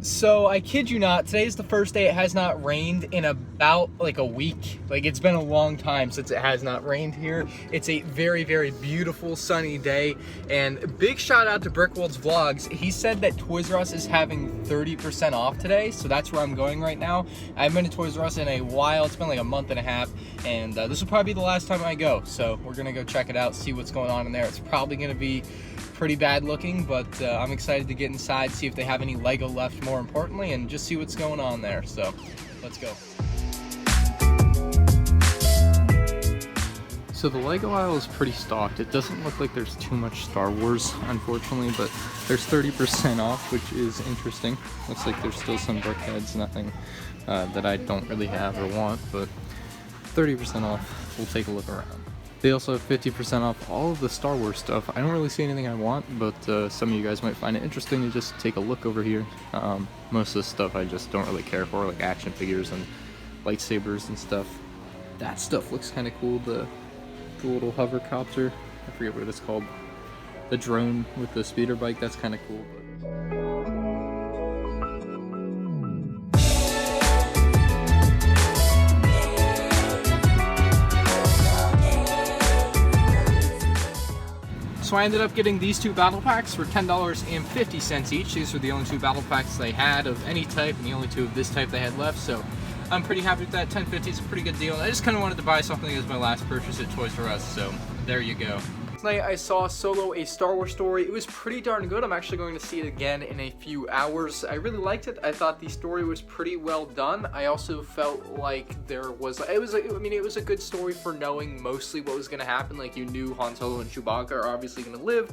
So I kid you not, today's the first day it has not rained in about like a week. Like, it's been a long time since it has not rained here. It's a very, very beautiful sunny day, and big shout out to Brickworld's Vlogs. He said that Toys R Us is having 30% off today, so that's where I'm going right now. I haven't been to Toys R Us in a while. It's been like a month and a half, and this will probably be the last time I go. So we're gonna go check it out, see what's going on in there. It's probably gonna be pretty bad looking, but I'm excited to get inside, see if they have any Lego left, more importantly, and just see what's going on there. So let's go. So the Lego aisle is pretty stocked. It doesn't look like there's too much Star Wars, unfortunately, but there's 30% off, which is interesting. Looks like there's still some BrickHeads, nothing that I don't really have or want, but 30% off. We'll take a look around. They also have 50% off all of the Star Wars stuff. I don't really see anything I want, but some of you guys might find it interesting to just take a look over here. Most of the stuff I just don't really care for, like action figures and lightsabers and stuff. That stuff looks kind of cool. The little hovercopter, I forget what it's called. The drone with the speeder bike, that's kind of cool. So I ended up getting these two battle packs for $10.50 each. These were the only two battle packs they had of any type, and the only two of this type they had left, so I'm pretty happy with that. $10.50 is a pretty good deal. I just kind of wanted to buy something as my last purchase at Toys R Us, so there you go. Tonight I saw Solo: A Star Wars Story. It was pretty darn good. I'm actually going to see it again in a few hours. I really liked it. I thought the story was pretty well done. I also felt like it was a good story for knowing mostly what was going to happen. Like, you knew Han Solo and Chewbacca are obviously going to live,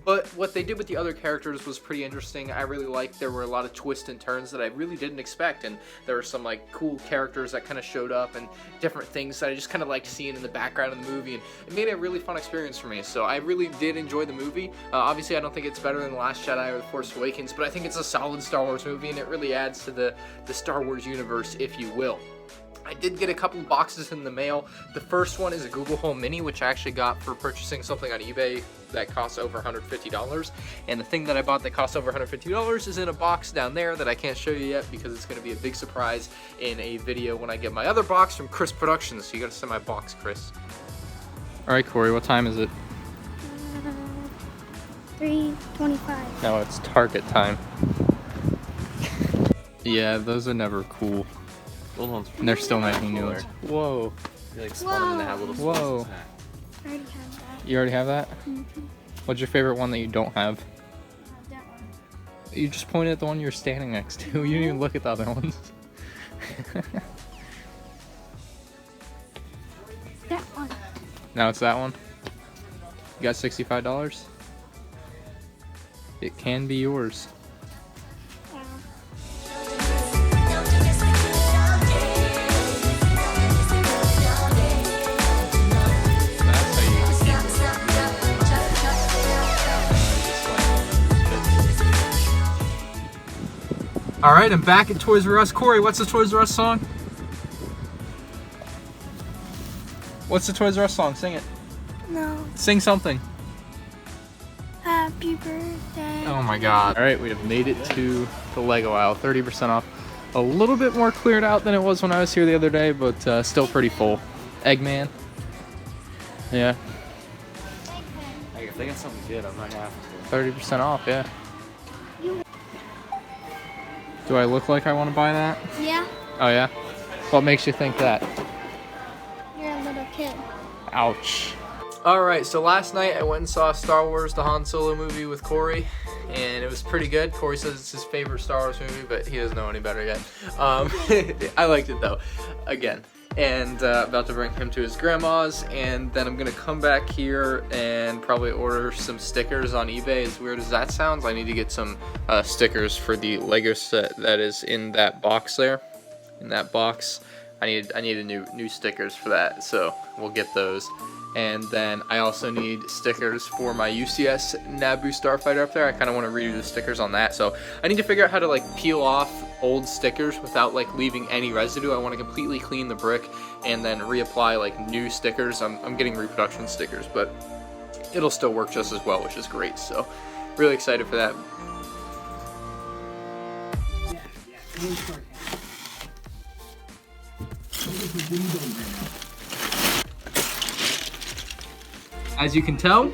but what they did with the other characters was pretty interesting. I really liked there were a lot of twists and turns that I really didn't expect, and there were some like cool characters that kind of showed up and different things that I just kind of liked seeing in the background of the movie, and it made it a really fun experience for me. So I really did enjoy the movie. Obviously, I don't think it's better than The Last Jedi or The Force Awakens, but I think it's a solid Star Wars movie, and it really adds to the Star Wars universe, if you will. I did get a couple boxes in the mail. The first one is a Google Home Mini, which I actually got for purchasing something on eBay that costs over $150. And the thing that I bought that costs over $150 is in a box down there that I can't show you yet because it's going to be a big surprise in a video when I get my other box from MandRproductions. So you got to send my box, Chris. All right, Corey, what time is it? 3:25. No, it's Target time. Yeah, those are never cool. And they're still making new ones. Whoa. You like spun them and they have little Whoa. I already have that. You already have that? Mm-hmm. What's your favorite one that you don't have? That one. You just pointed at the one you're standing next to. You didn't even look at the other ones. That one. Now it's that one? You got $65? It can be yours. Yeah. That's how you use the keyboard. Alright, I'm back at Toys R Us. Corey, what's the Toys R Us song? What's the Toys R Us song? Sing it. No. Sing something. Happy birthday. Oh my god. Alright, we have made it to the Lego aisle. 30% off. A little bit more cleared out than it was when I was here the other day, but still pretty full. Eggman. Yeah. Hey, if they got something good, I might have to. 30% off, yeah. Do I look like I want to buy that? Yeah. Oh yeah? What makes you think that? You're a little kid. Ouch. Alright, so last night I went and saw Star Wars, the Han Solo movie with Corey, and it was pretty good. Corey says it's his favorite Star Wars movie, but he doesn't know any better yet. I liked it though, again. And about to bring him to his grandma's, and then I'm gonna come back here and probably order some stickers on eBay. As weird as that sounds, I need to get some stickers for the Lego set that is in that box there. In that box, I need a new stickers for that, so we'll get those. And then I also need stickers for my UCS Naboo Starfighter up there. I kind of want to redo the stickers on that, so I need to figure out how to like peel off old stickers without like leaving any residue. I want to completely clean the brick and then reapply like new stickers. I'm getting reproduction stickers, but it'll still work just as well, which is great. So really excited for that. As you can tell,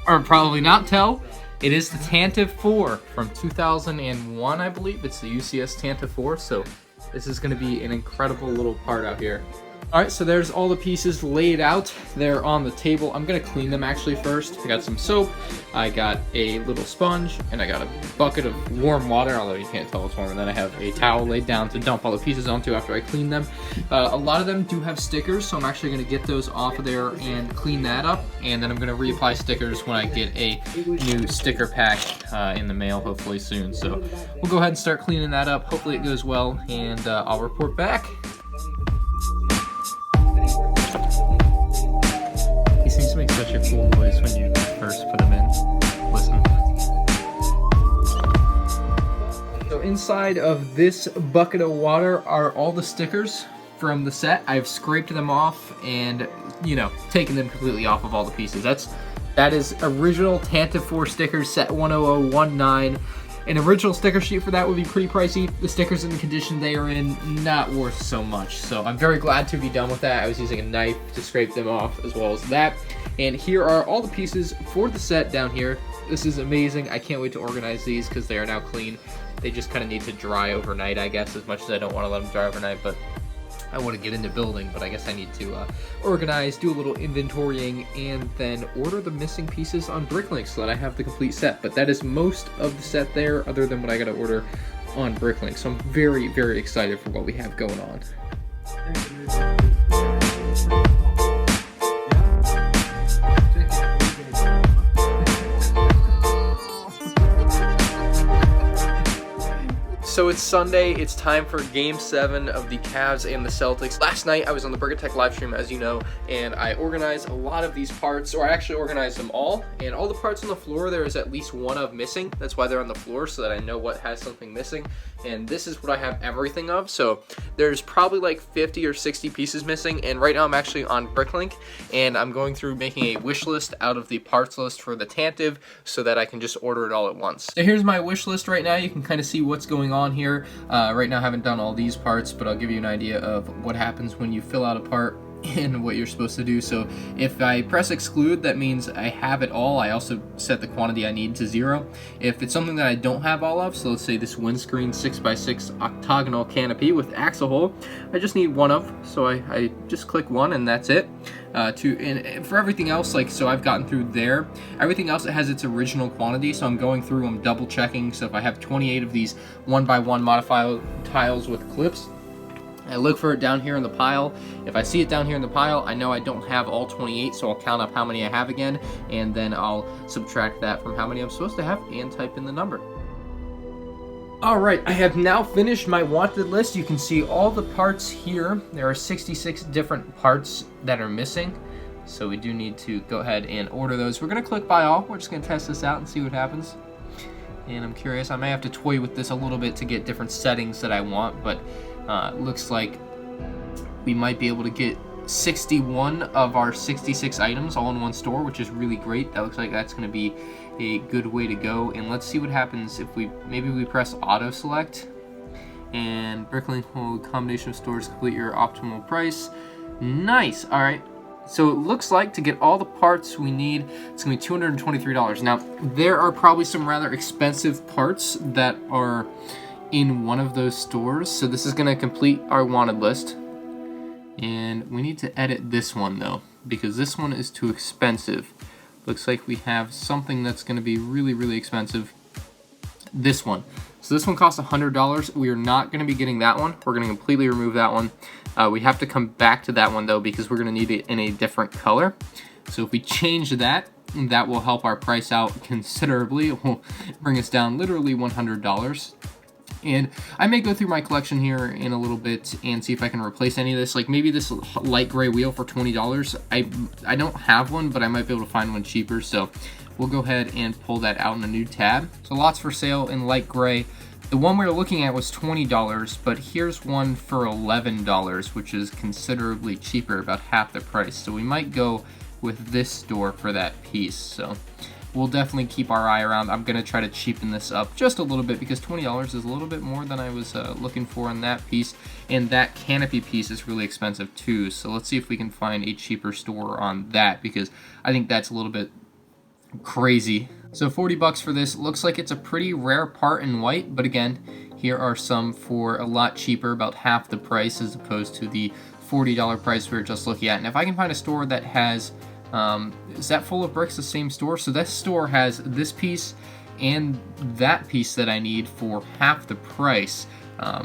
or probably not tell, it is the Tantive 4 from 2001, I believe. It's the UCS Tantive 4, so this is going to be an incredible little part out here. Alright, so there's all the pieces laid out. They're on the table. I'm going to clean them actually first. I got some soap, I got a little sponge, and I got a bucket of warm water, although you can't tell it's warm. And then I have a towel laid down to dump all the pieces onto after I clean them. A lot of them do have stickers, so I'm actually going to get those off of there and clean that up. And then I'm going to reapply stickers when I get a new sticker pack in the mail, hopefully soon. So we'll go ahead and start cleaning that up. Hopefully it goes well, and I'll report back. He seems to make such a cool noise when you first put him in. Listen. So inside of this bucket of water are all the stickers from the set. I've scraped them off and, you know, taken them completely off of all the pieces. That is original Tantive 4 stickers, set 10019. An original sticker sheet for that would be pretty pricey. The stickers in the condition they are in, not worth so much. So I'm very glad to be done with that. I was using a knife to scrape them off as well as that. And here are all the pieces for the set down here. This is amazing. I can't wait to organize these because they are now clean. They just kind of need to dry overnight, I guess, as much as I don't want to let them dry overnight, but I want to get into building, but I guess I need to organize, do a little inventorying, and then order the missing pieces on BrickLink so that I have the complete set. But that is most of the set there, other than what I got to order on BrickLink. So I'm very, very excited for what we have going on. So it's Sunday, it's time for Game 7 of the Cavs and the Celtics. Last night I was on the BrickLink live stream, as you know, and I organized a lot of these parts, or I actually organized them all, and all the parts on the floor there is at least one of missing. That's why they're on the floor, so that I know what has something missing. And this is what I have everything of, so there's probably like 50 or 60 pieces missing, and right now I'm actually on BrickLink, and I'm going through making a wish list out of the parts list for the Tantive so that I can just order it all at once. So here's my wish list right now. You can kind of see what's going on here. Right now I haven't done all these parts, but I'll give you an idea of what happens when you fill out a part and what you're supposed to do. So if I press exclude, that means I have it all. I also set the quantity I need to 0. If it's something that I don't have all of, so let's say this windscreen 6x6 octagonal canopy with axle hole, I just need one of, so I just click one and that's it. And for everything else, like, so I've gotten through there. Everything else, it has its original quantity, so I'm going through, I'm double checking. So if I have 28 of these 1x1 modified tiles with clips, I look for it down here in the pile. If I see it down here in the pile, I know I don't have all 28, so I'll count up how many I have again, and then I'll subtract that from how many I'm supposed to have and type in the number. Alright, I have now finished my wanted list. You can see all the parts here. There are 66 different parts that are missing, so we do need to go ahead and order those. We're going to click buy all. We're just going to test this out and see what happens. And I'm curious, I may have to toy with this a little bit to get different settings that I want, but looks like we might be able to get 61 of our 66 items all in one store, which is really great. That looks like that's going to be a good way to go. And let's see what happens if maybe we press auto select, and BrickLink will combination of stores complete your optimal price. Nice. All right. So it looks like to get all the parts we need, it's going to be $223. Now, there are probably some rather expensive parts that are in one of those stores. So this is going to complete our wanted list. And we need to edit this one, though, because this one is too expensive. Looks like we have something that's going to be really, really expensive. This one. So this one costs $100. We are not going to be getting that one. We're going to completely remove that one. We have to come back to that one, though, because we're going to need it in a different color. So if we change that, that will help our price out considerably. It will bring us down literally $100. And I may go through my collection here in a little bit and see if I can replace any of this. Like maybe this light gray wheel for $20. I don't have one, but I might be able to find one cheaper. So we'll go ahead and pull that out in a new tab. So lots for sale in light gray. The one we were looking at was $20, but here's one for $11, which is considerably cheaper, about half the price. So we might go with this store for that piece. So we'll definitely keep our eye around. I'm gonna try to cheapen this up just a little bit because $20 is a little bit more than I was looking for on that piece, and that canopy piece is really expensive too. So let's see if we can find a cheaper store on that, because I think that's a little bit crazy. So 40 bucks for this. Looks like it's a pretty rare part in white, but again, here are some for a lot cheaper, about half the price as opposed to the $40 price we were just looking at. And if I can find a store that has, is that Full of Bricks the same store? So this store has this piece and that piece that I need for half the price.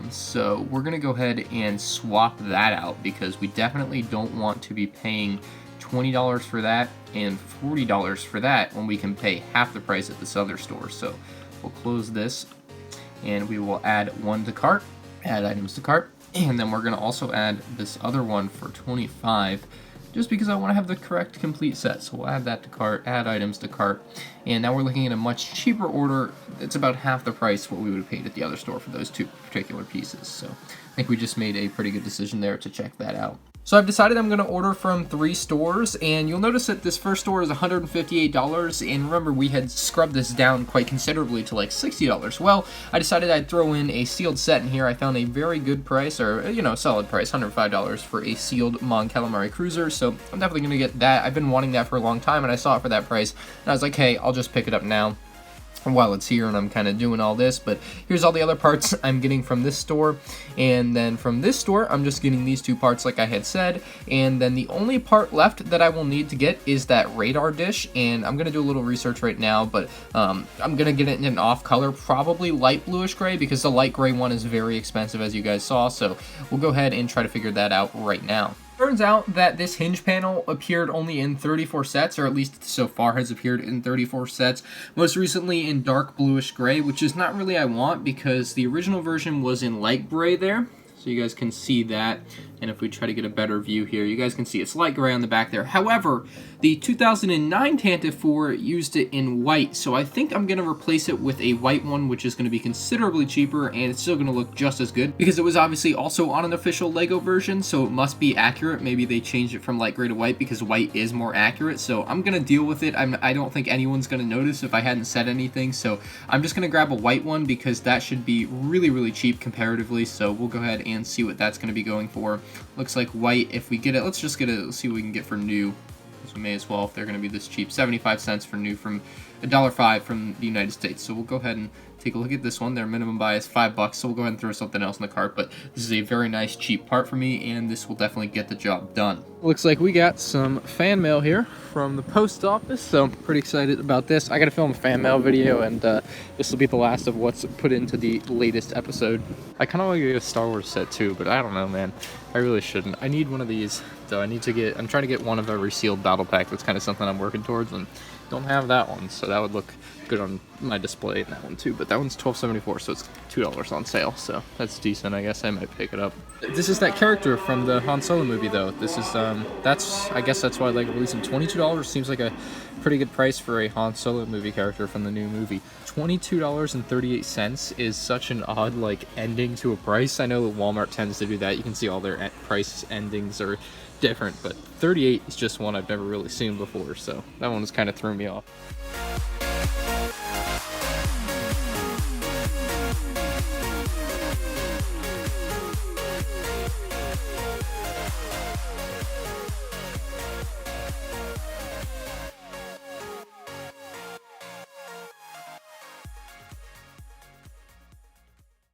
So we're gonna go ahead and swap that out, because we definitely don't want to be paying $20 for that and $40 for that when we can pay half the price at this other store. So we'll close this and we will add one to cart, add items to cart, and then we're gonna also add this other one for 25, just because I want to have the correct complete set. So we'll add that to cart, add items to cart, and now we're looking at a much cheaper order. It's about half the price what we would have paid at the other store for those two particular pieces. So I think we just made a pretty good decision there to check that out. So I've decided I'm going to order from 3 stores, and you'll notice that this first store is $158, and remember we had scrubbed this down quite considerably to like $60. Well, I decided I'd throw in a sealed set in here. I found a very good price, or solid price, $105 for a sealed Mon Calamari Cruiser, so I'm definitely going to get that. I've been wanting that for a long time, and I saw it for that price, and I was like, hey, I'll just pick it up now while it's here and I'm kind of doing all this. But here's all the other parts I'm getting from this store, and then from this store I'm just getting these 2 parts like I had said, and then the only part left that I will need to get is that radar dish, and I'm gonna do a little research right now, but I'm gonna get it in an off color, probably light bluish gray, because the light gray one is very expensive, as you guys saw. So we'll go ahead and try to figure that out right now. Turns out that this hinge panel appeared only in 34 sets, or at least so far has appeared in 34 sets, most recently in dark bluish gray, which is not really I want, because the original version was in light gray there. So you guys can see that, and if we try to get a better view here, you guys can see it's light gray on the back there. However, the 2009 Tantive 4 used it in white, so I think I'm going to replace it with a white one, which is going to be considerably cheaper, and it's still going to look just as good, because it was obviously also on an official LEGO version, so it must be accurate. Maybe they changed it from light gray to white because white is more accurate, so I'm going to deal with it. I don't think anyone's going to notice if I hadn't said anything, so I'm just going to grab a white one, because that should be really, really cheap comparatively. So we'll go ahead and see what that's going to be going for. Looks like white. If we get it, let's just get it, let's see what we can get for new. So we may as well, if they're going to be this cheap. 75 cents for new, from $1.05 from the United States. So we'll go ahead and take a look at this one. Their minimum buy is $5, so we'll go ahead and throw something else in the cart, but this is a very nice cheap part for me, and this will definitely get the job done. Looks like we got some fan mail here from the post office, so I'm pretty excited about this. I gotta film a fan mail video, and this will be the last of what's put into the latest episode. I kind of want to get a Star Wars set too, but I don't know, man. I really shouldn't. I need one of these, though. I'm trying to get one of every sealed battle pack. That's kind of something I'm working towards, and don't have that one, so that would look good on my display in that one too. But that one's $12.74, so it's $2 on sale, so that's decent. I guess I might pick it up. This is that character from the Han Solo movie, though. This is I guess that's why I like releasing. $22 seems like a pretty good price for a Han Solo movie character from the new movie. $22.38 is such an odd ending to a price. I know that Walmart tends to do that. You can see all their price endings are different, but 38 is just one I've never really seen before, so that one was kind of threw me off.